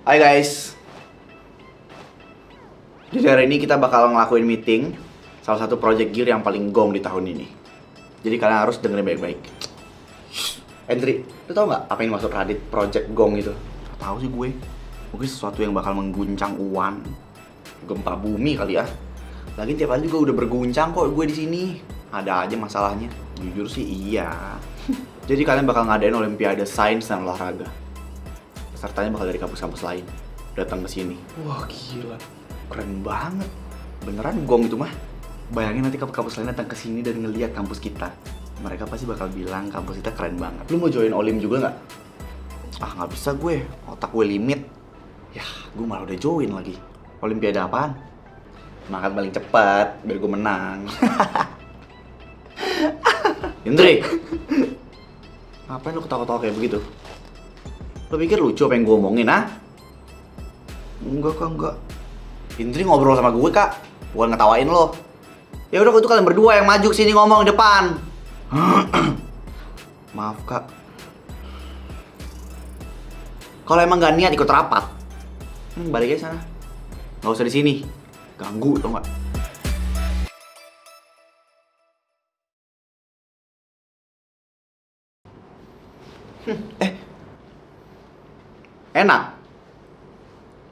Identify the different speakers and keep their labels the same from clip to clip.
Speaker 1: Hai guys. Jadi hari ini kita bakal ngelakuin meeting salah satu project gear yang paling gong di tahun ini. Jadi kalian harus dengerin baik-baik. Andri, lu tau nggak apa yang maksud Radit project gong itu? Gak tahu sih gue. Mungkin sesuatu yang bakal mengguncang uan, gempa bumi kali ya. Lagi tiap hari juga udah berguncang kok gue di sini. Ada aja masalahnya. Jujur sih iya. Jadi kalian bakal ngadain Olimpiade Sains dan Olahraga. Pesertanya bakal dari kampus-kampus lain datang ke sini. Wah gila, keren banget. Beneran gong itu mah. Bayangin nanti kampus lain datang ke sini dan ngeliat kampus kita. Mereka pasti bakal bilang kampus kita keren banget. Lu mau join Olim juga nggak? Ah nggak bisa gue, otak gue limit. Yah, gue malah udah join lagi. Olimpiade apaan? Makan paling cepat biar gue menang. Indri, ngapain lu ketawa-ketawa kayak begitu? Lo pikir lucu apa yang gue omongin, ah? Enggak kak, enggak. Indri ngobrol sama gue kak, bukan ngetawain lo. Ya udah, itu kalian berdua yang maju sini ngomong di depan. Maaf kak. Kalau emang gak niat ikut rapat, balik aja sana. Gak usah di sini, ganggu tau gak? Enak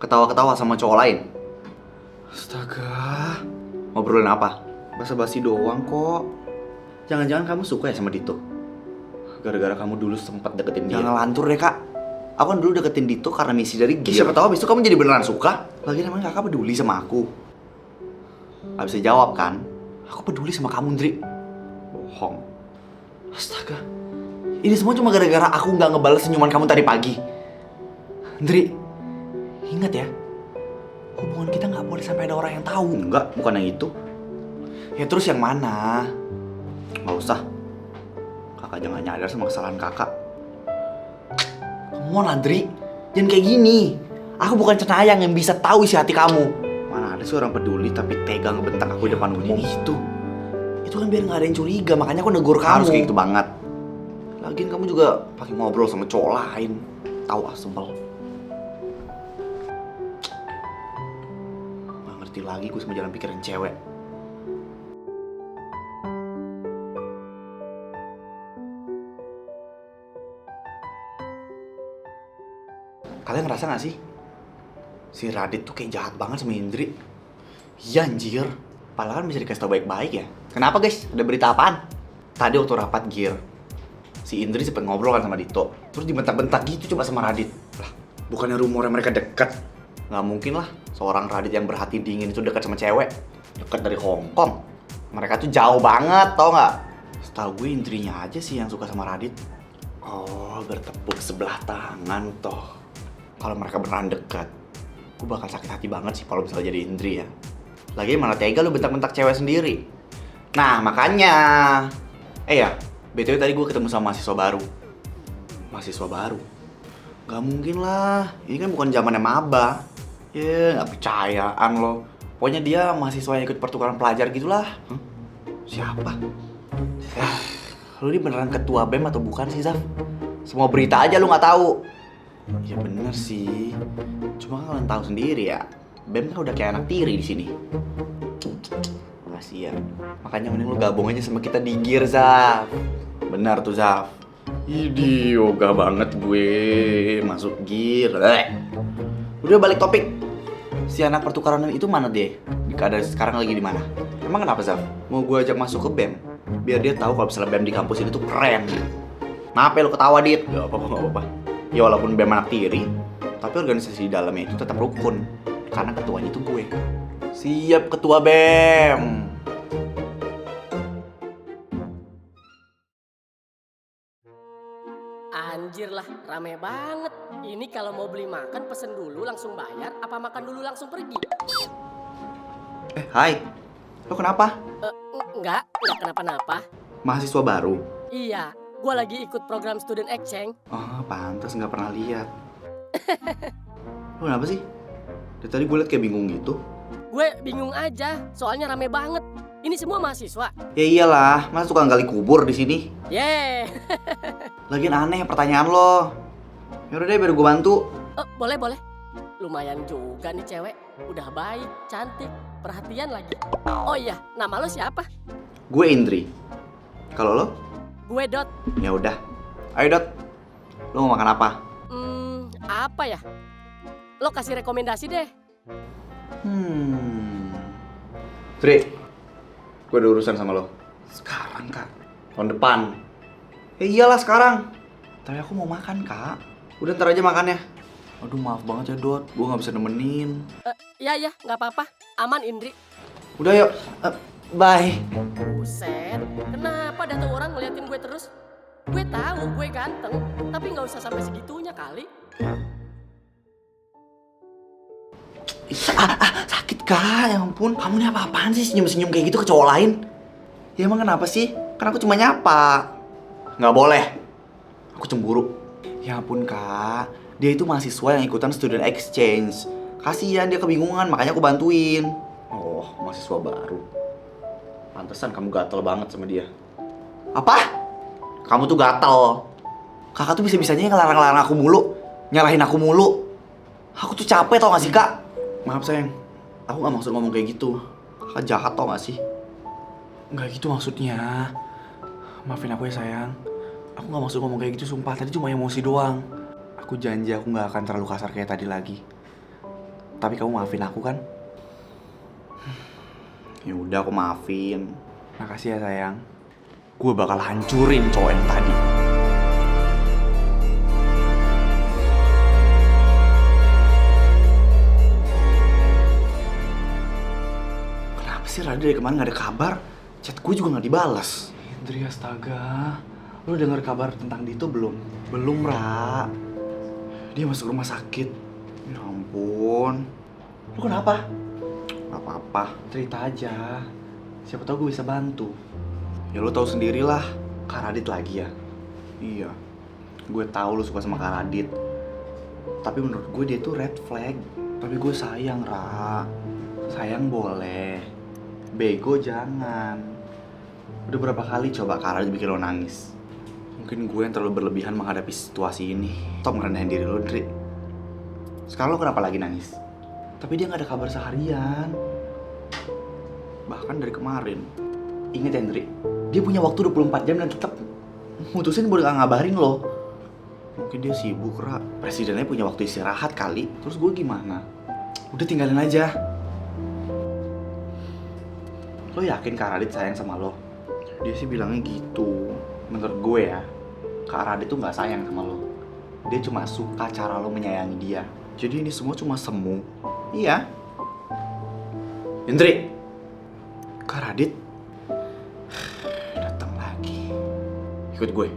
Speaker 1: ketawa-ketawa sama cowok lain. Astaga, ngobrolin apa? Basa-basi doang kok. Jangan-jangan kamu suka ya sama Dito? Gara-gara kamu dulu sempat deketin dia. Jangan lantur deh kak. Aku kan dulu deketin Dito karena misi dari Gear. Siapa tahu abis itu kamu jadi beneran suka. Lagi namanya kakak peduli sama aku. Gak bisa jawab kan? Aku peduli sama kamu, Ndri. Bohong. Astaga, ini semua cuma gara-gara aku gak ngebales senyuman kamu tadi pagi. Ndri, ingat ya, hubungan kita nggak boleh sampai ada orang yang tahu. Enggak, bukan yang itu. Ya terus yang mana? Nggak usah. Kakak jangan nyadar sama kesalahan kakak. Come on, Ndri, jangan kayak gini. Aku bukan cenayang yang bisa tahu isi hati kamu. Mana ada sih orang peduli tapi tega ngebentak aku di depan umum. Itu kan biar nggak ada yang curiga, makanya aku negur kamu. Harus kayak gitu banget. Lagian kamu juga pakai ngobrol sama cowok lain. Tahu ah, sumpel. Lagi gue sama jalan pikiran cewek. Kalian ngerasa gak sih si Radit tuh kayak jahat banget sama Indri? Iya anjir, padahal kan bisa dikasih tau baik-baik ya. Kenapa guys? Ada berita apaan? Tadi waktu rapat Gear, si Indri sempet ngobrol kan sama Dito, terus dibentak-bentak gitu coba sama Radit. Lah, bukannya rumornya mereka dekat? Nggak mungkin lah seorang Radit yang berhati dingin itu dekat sama cewek. Dekat dari Hongkong. Mereka tuh jauh banget, tau nggak? Setahu gue Indrinya aja sih yang suka sama Radit. Oh, bertepuk sebelah tangan toh. Kalau mereka beneran dekat, gue bakal sakit hati banget sih kalau misalnya jadi Indri ya. Lagi mana tega lu bentak-bentak cewek sendiri. Nah makanya, ya, BTW tadi gue ketemu sama mahasiswa baru. Mahasiswa baru? Gak mungkin lah, ini kan bukan zamannya maba. Ya, gak percayaan lo. Pokoknya dia mahasiswa yang ikut pertukaran pelajar gitulah. Siapa? Lu ini beneran ketua BEM atau bukan sih, Zaf? Semua berita aja lu gak tahu. Ya bener sih. Cuma kan kalian tahu sendiri ya, BEM kan udah kayak anak tiri di sini. Kasian. Makanya mending lu gabung aja sama kita di Gear, Zaf. Benar tuh, Zaf. Idi, yoga banget gue masuk Gear. Udah balik topik. Si anak pertukaran itu mana dia? Ada sekarang lagi di mana? Emang kenapa, Zaf? Mau gue ajak masuk ke BEM biar dia tahu kalau misalnya BEM di kampus ini tuh keren. Kenapa lu ketawa, Dit? Gak apa-apa, gak apa-apa. Ya walaupun BEM anak tiri, tapi organisasi di dalamnya itu tetap rukun. Karena ketuanya itu gue. Siap ketua BEM.
Speaker 2: Anjir lah, rame banget. Ini kalau mau beli makan pesen dulu langsung bayar, apa makan dulu langsung pergi?
Speaker 1: Hai. Lo kenapa?
Speaker 2: Enggak kenapa-napa.
Speaker 1: Mahasiswa baru?
Speaker 2: Iya, gua lagi ikut program student exchange.
Speaker 1: Oh, pantas nggak pernah lihat. Lo kenapa sih? Dari tadi gue liat kayak bingung gitu.
Speaker 2: Gue bingung aja, soalnya rame banget. Ini semua mahasiswa.
Speaker 1: Ya iyalah, masa tukang gali kubur di sini?
Speaker 2: Yeay.
Speaker 1: Lagian aneh pertanyaan lo. Yaudah deh, biar gue bantu.
Speaker 2: Boleh. lumayan juga nih cewek. Udah baik, cantik, perhatian lagi. Oh iya, nama lo siapa?
Speaker 1: Gue Indri. Kalau lo?
Speaker 2: Gue Dot.
Speaker 1: Ya udah. Ayo Dot. Lo mau makan apa?
Speaker 2: Apa ya? Lo kasih rekomendasi deh.
Speaker 1: Dri, gue ada urusan sama lo. Sekarang kak? Tahun depan. Iyalah sekarang. Tapi aku mau makan kak. Udah ntar aja makannya. Aduh maaf banget ya Dot, gue gak bisa nemenin.
Speaker 2: Ya, nggak apa-apa. Aman Indri.
Speaker 1: Udah yuk, bye.
Speaker 2: Buset, kenapa datang orang ngeliatin gue terus? Gue tahu gue ganteng, tapi nggak usah sampai segitunya kali.
Speaker 1: Sakit kak, ya ampun. Kamu ini apa-apaan sih senyum-senyum kayak gitu ke cowok lain? Ya emang kenapa sih? Kan aku cuma nyapa. Nggak boleh. Aku cemburu. Ya ampun kak, dia itu mahasiswa yang ikutan student exchange. Kasian dia kebingungan, makanya aku bantuin. Oh, mahasiswa baru. Pantesan kamu gatel banget sama dia. Apa? Kamu tuh gatel. Kakak tuh bisa-bisanya ngelarang-larang aku mulu, nyalahin aku mulu. Aku tuh capek tau gak sih kak? Maaf sayang, aku gak maksud ngomong kayak gitu. Kakak jahat tau gak sih? Nggak gitu maksudnya. Maafin aku ya sayang. Aku gak maksud ngomong kayak gitu sumpah. Tadi cuma emosi doang. Aku janji aku gak akan terlalu kasar kayak tadi lagi. Tapi kamu maafin aku kan? Ya udah aku maafin. Makasih ya sayang. Gue bakal hancurin cowok yang tadi. Kenapa sih Radit dari kemarin gak ada kabar? Chat gue juga gak dibalas. Indri astaga, lu denger kabar tentang Dito belum? Belum Ra. Dia masuk rumah sakit. Ya ampun. Lu kenapa? Gak apa-apa, cerita aja. Siapa tahu gue bisa bantu. Ya lu tahu sendirilah, Kak Radit lagi ya. Iya, gue tahu lu suka sama Kak Radit. Tapi menurut gue dia tuh red flag. Tapi gue sayang Ra. Sayang boleh, bego jangan. Udah berapa kali coba Kak Radit bikin lo nangis. Mungkin gue yang terlalu berlebihan menghadapi situasi ini. Stop ngerendahin diri lo, Dri. Sekarang lo kenapa lagi nangis? Tapi dia gak ada kabar seharian. Bahkan dari kemarin. Ingat ya, Dri, dia punya waktu 24 jam dan tetap mutusin buat gak ngabarin lo. Mungkin dia sibuk, Ra. Presidennya punya waktu istirahat kali. Terus gue gimana? Udah tinggalin aja. Lo yakin Kak Radit sayang sama lo? Dia sih bilangnya gitu. Menurut gue ya, Kak Radit tuh gak sayang sama lo. Dia cuma suka cara lo menyayangi dia. Jadi ini semua cuma semu. Iya. Indri, Kak Radit datang lagi. Ikut gue.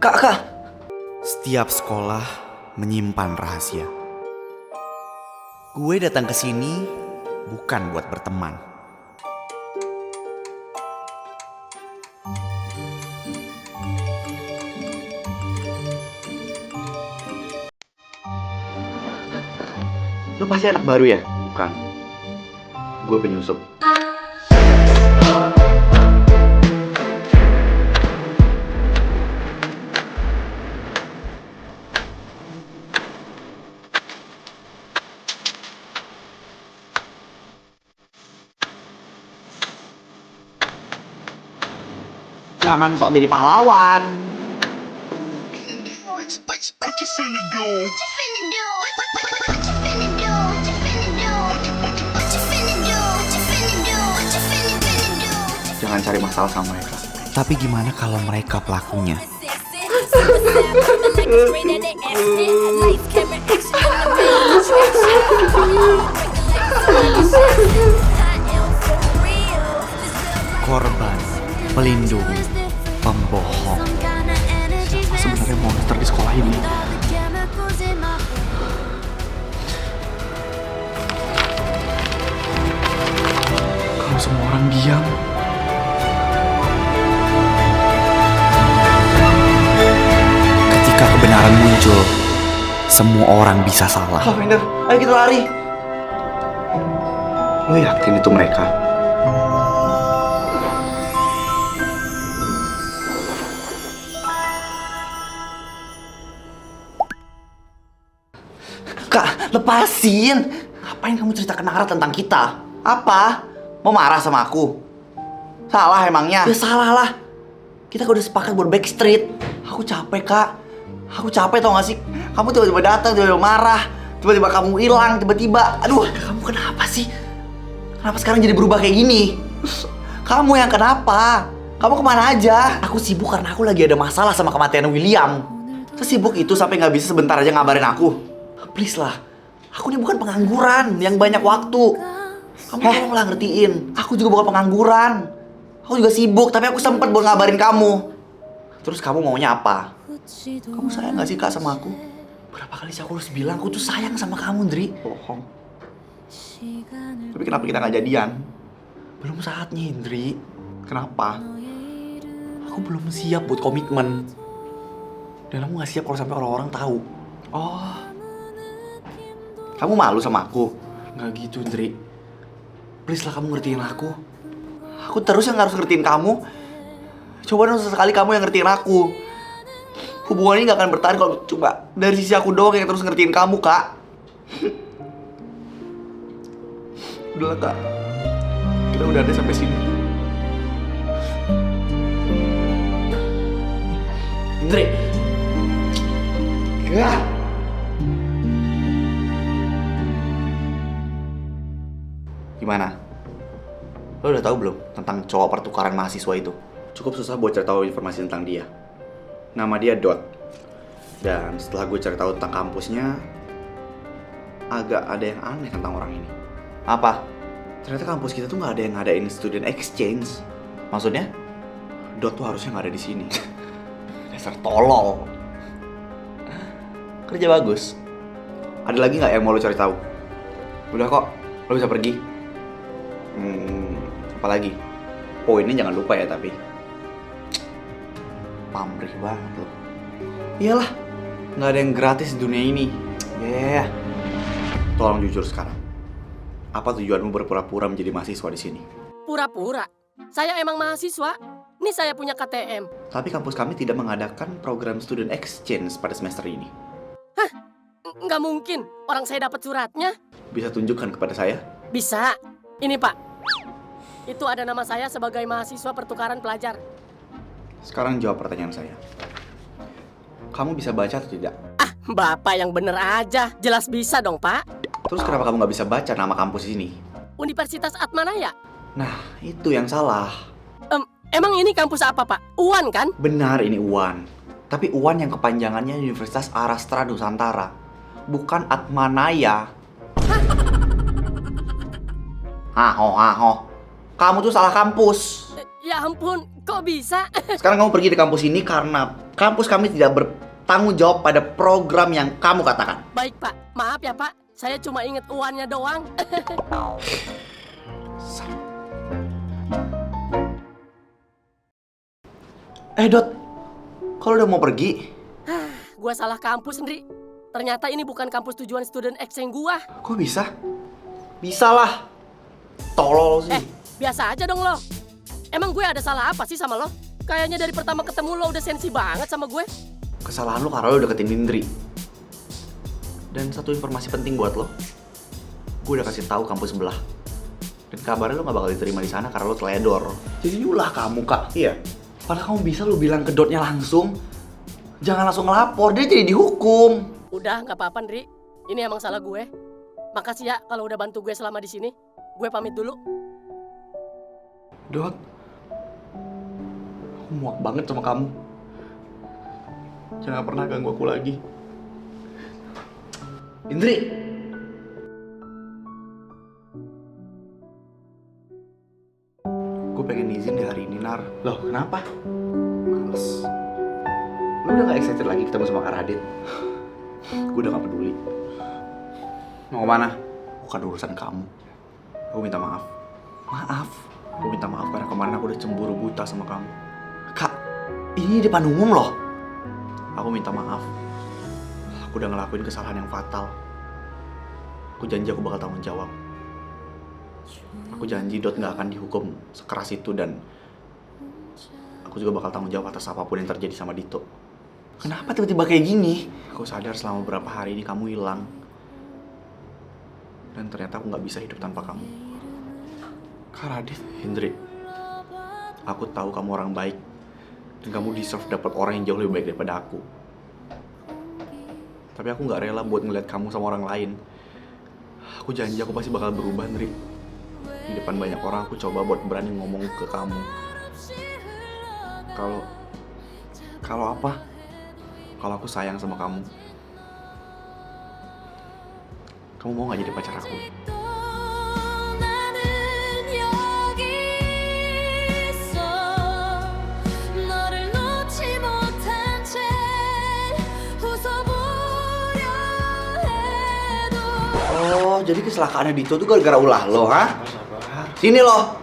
Speaker 1: Kak. Setiap sekolah menyimpan rahasia. Gue datang ke sini bukan buat berteman. Lo pasti anak baru ya? Bukan. Gue penyusup. Jangan sok jadi pahlawan. Jangan cari masalah sama mereka. Tapi gimana kalau mereka pelakunya? Korban, pelindung, pembohong. Siapa sebenarnya monster di sekolah ini? Kalau semua orang diam, ketika kebenaran muncul, semua orang bisa salah. Lavender, ayo kita lari. Lo yakin itu mereka? Kak, lepasin. Ngapain kamu cerita ke Nara tentang kita? Apa? Mau marah sama aku? Salah emangnya? Ya salah lah. Kita udah sepakat buat backstreet. Aku capek, Kak. Aku capek tau gak sih? Kamu tiba-tiba datang, tiba-tiba marah. Tiba-tiba kamu hilang, tiba-tiba. Aduh, kamu kenapa sih? Kenapa sekarang jadi berubah kayak gini? Kamu yang kenapa? Kamu kemana aja? Aku sibuk karena aku lagi ada masalah sama kematian William. Sesibuk itu sampai gak bisa sebentar aja ngabarin aku. Please lah. Aku ini bukan pengangguran yang banyak waktu. Kamu tolonglah ngertiin. Aku juga bukan pengangguran. Aku juga sibuk, tapi aku sempet buat ngabarin kamu. Terus kamu maunya apa? Kamu sayang gak sih, Kak, sama aku? Berapa kali sih aku harus bilang aku tuh sayang sama kamu, Ndri? Bohong. Tapi kenapa kita gak jadian? Belum saatnya, Indri. Kenapa? Aku belum siap buat komitmen. Dan aku gak siap kalau sampai orang-orang tahu. Oh, kamu malu sama aku? Gak gitu, Indri. Please lah, kamu ngertiin aku. Aku terus yang harus ngertiin kamu. Coba dong sesekali kamu yang ngertiin aku. Hubungan ini gak akan bertahan kalau coba dari sisi aku doang yang terus ngertiin kamu, Kak. Udahlah, Kak. Kita udah ada sampai sini. Indri. Ya. Gimana? Lo udah tahu belum tentang cowok pertukaran mahasiswa itu? Cukup susah buat cari tahu informasi tentang dia. Nama dia Dot. Dan setelah gue cari tahu tentang kampusnya, agak ada yang aneh tentang orang ini. Apa? Ternyata kampus kita tuh nggak ada yang ngadain student exchange. Maksudnya? Dot tuh harusnya nggak ada di sini. Dasar tolol. Kerja bagus. Ada lagi nggak yang mau lo cari tahu? Udah kok, lo bisa pergi. Apalagi? Poinnya jangan lupa ya tapi. Pamrih banget lo. Iyalah, nggak ada yang gratis di dunia ini. Yeah. Tolong jujur sekarang. Apa tujuanmu berpura-pura menjadi mahasiswa di sini?
Speaker 2: Pura-pura? Saya emang mahasiswa. Ini saya punya KTM.
Speaker 1: Tapi kampus kami tidak mengadakan program student exchange pada semester ini.
Speaker 2: Hah? Nggak mungkin. Orang saya dapat suratnya.
Speaker 1: Bisa tunjukkan kepada saya?
Speaker 2: Bisa. Ini, Pak. Itu ada nama saya sebagai mahasiswa pertukaran pelajar.
Speaker 1: Sekarang jawab pertanyaan saya. Kamu bisa baca atau tidak?
Speaker 2: Ah, Bapak yang bener aja. Jelas bisa dong, Pak.
Speaker 1: Terus kenapa kamu nggak bisa baca nama kampus ini?
Speaker 2: Universitas Atmanaya.
Speaker 1: Nah, itu yang salah.
Speaker 2: Emang ini kampus apa, Pak? UAN kan?
Speaker 1: Benar, ini UAN. Tapi UAN yang kepanjangannya Universitas Arastra Nusantara. Bukan Atmanaya. Haho. Kamu tuh salah kampus.
Speaker 2: Ya ampun, kok bisa?
Speaker 1: Sekarang kamu pergi dari kampus ini karena kampus kami tidak bertanggung jawab pada program yang kamu katakan.
Speaker 2: Baik, Pak. Maaf ya, Pak. Saya cuma inget UAN-nya doang.
Speaker 1: Dot, kalau udah mau pergi?
Speaker 2: Gua salah kampus, Ndri. Ternyata ini bukan kampus tujuan student exchange gua.
Speaker 1: Kok bisa? Bisa lah. Tolol sih.
Speaker 2: Biasa aja dong lo. Emang gue ada salah apa sih sama lo? Kayaknya dari pertama ketemu lo udah sensi banget sama gue.
Speaker 1: Kesalahan lo karena lo deketin Indri. Dan satu informasi penting buat lo. Gue udah kasih tahu kampus sebelah. Dan kabarnya lo gak bakal diterima di sana karena lo teledor. Jadi ulah kamu, Kak. Iya. Padahal kamu bisa lo bilang ke Dotnya langsung. Jangan langsung ngelapor, dia jadi dihukum.
Speaker 2: Udah, nggak apa-apa, Ndri. Ini emang salah gue. Makasih ya kalau udah bantu gue selama di sini. Gue pamit dulu.
Speaker 1: Dot, aku muak banget sama kamu. Jangan pernah ganggu aku lagi. Indri! Gue pengen izin di hari ini, Nar. Loh, kenapa? Males. Lu udah gak excited lagi ketemu sama Kak Radit? Gue udah gak peduli. Mau kemana? Bukan urusan kamu. Aku minta maaf. Maaf. Aku minta maaf karena kemarin aku udah cemburu buta sama kamu. Kak, ini depan umum loh. Aku minta maaf. Aku udah ngelakuin kesalahan yang fatal. Aku janji aku bakal tanggung jawab. Aku janji Dot gak akan dihukum sekeras itu dan aku juga bakal tanggung jawab atas apapun yang terjadi sama Dito. Kenapa tiba-tiba kayak gini? Aku sadar selama beberapa hari ini kamu hilang. Dan ternyata aku nggak bisa hidup tanpa kamu. Kak Radit, Hendrik, aku tahu kamu orang baik. Dan kamu deserve dapat orang yang jauh lebih baik daripada aku. Tapi aku nggak rela buat ngeliat kamu sama orang lain. Aku janji aku pasti bakal berubah, Hendrik. Di depan banyak orang aku coba buat berani ngomong ke kamu. Kalau apa? Kalau aku sayang sama kamu. Kamu mau gak jadi pacar aku? Oh, jadi kecelakaannya Dito tuh gara-gara ulah lo, ha? Sini lo.